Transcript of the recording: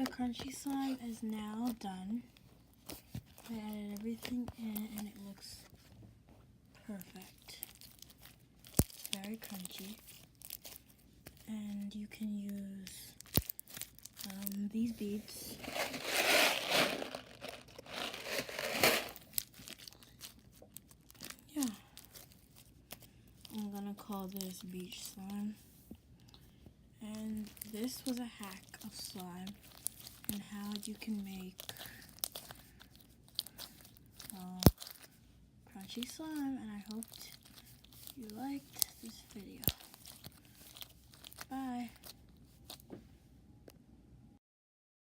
The crunchy slime is now done. I added everything in and it looks perfect. It's very crunchy. And you can use these beads. Yeah. I'm gonna call this beach slime. And this was a hack of slime and how you can make crunchy slime, and I hoped you liked this video. Bye.